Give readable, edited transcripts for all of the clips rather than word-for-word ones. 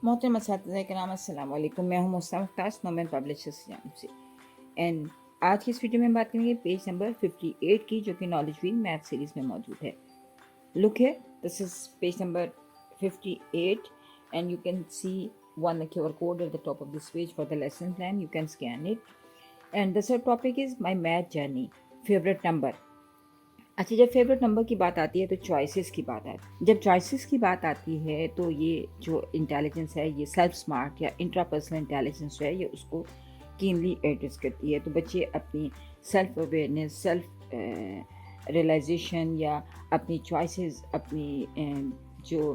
मोहतरम असातिज़ा किराम अस्सलाम वालेकुम। मैं हूँ मुस्ताफ़ मुख्तार नोमन पब्लिशर्स से एंड आज की इस वीडियो में हम बात करेंगे पेज नंबर 58 की, जो कि नॉलेज व्हील मैथ सीरीज़ में मौजूद है। लुक है, this is page number 58 and you can see one QR code at the top of this page for the lesson plan. You can scan it. And the third topic is my math journey, favorite number. अच्छा, जब favourite number की बात आती है तो choices की बात आती है। जब चॉइसेस की बात आती है तो ये जो इंटेलिजेंस है, ये सेल्फ स्मार्ट या इंट्रापर्सनल इंटेलिजेंस है, ये उसको कीनली एड्रेस करती है। तो बच्चे अपनी सेल्फ अवेयरनेस, सेल्फ रियलाइजेशन या अपनी चॉइसेस, अपनी जो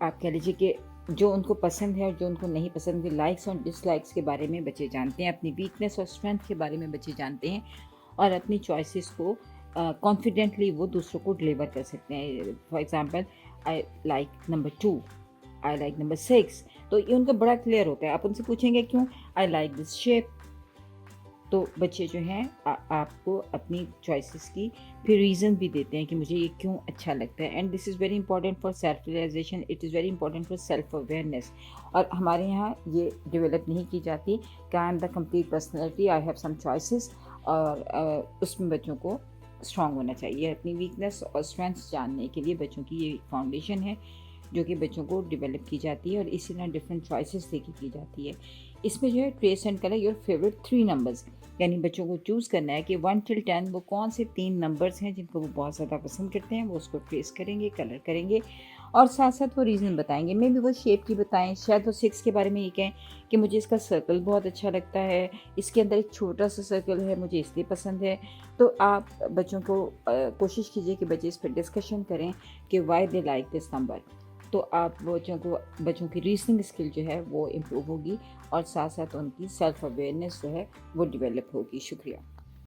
आप कह लीजिए कि जो उनको पसंद है और जो उनको नहीं पसंद है, लाइक्स और डिसलाइक्स के बारे में बच्चे जानते हैं, अपनी वीकनेस और स्ट्रेंथ के बारे में बच्चे जानते हैं और अपनी चॉइसेस को कॉन्फिडेंटली वो दूसरों को डिलीवर कर सकते हैं। For example, I like number 2, I like number 6, तो ये उनका बड़ा क्लियर होता है। आप उनसे पूछेंगे क्यों, आई लाइक दिस शेप, तो बच्चे जो हैं आपको अपनी चॉइसेस की फिर रीज़न भी देते हैं कि मुझे ये क्यों अच्छा लगता है। And this is very important for self realisation, it is very important for self awareness. और हमारे यहाँ ये डेवलप नहीं की जाती कि I am the complete personality, I have some choices, और उसमें बच्चों को स्ट्रांग होना चाहिए। अपनी वीकनेस और स्ट्रेंथ्स जानने के लिए बच्चों की ये फाउंडेशन है जो कि बच्चों को डेवलप की जाती है और इसी तरह डिफरेंट चॉइसेस देके की जाती है। इसमें जो है trace and colour your favourite 3 numbers, यानी बच्चों को चूज़ करना है कि 1 till 10 वो कौन से 3 नंबर्स हैं जिनको वो बहुत ज़्यादा पसंद करते हैं। वो उसको ट्रेस करेंगे, कलर करेंगे और साथ साथ वो रीज़न बताएंगे। मे भी वो शेप की बताएं, शायद वो 6 के बारे में ये कहें कि मुझे इसका सर्कल बहुत अच्छा लगता है, इसके अंदर एक छोटा सा सर्कल है, मुझे इसलिए पसंद है। तो आप बच्चों को कोशिश कीजिए कि बच्चे इस पर डिस्कशन करें कि why they like this number. तो आप बच्चों की रीजनिंग स्किल जो है वो इम्प्रूव होगी और साथ साथ उनकी सेल्फ अवेयरनेस जो है वो डेवलप होगी। शुक्रिया।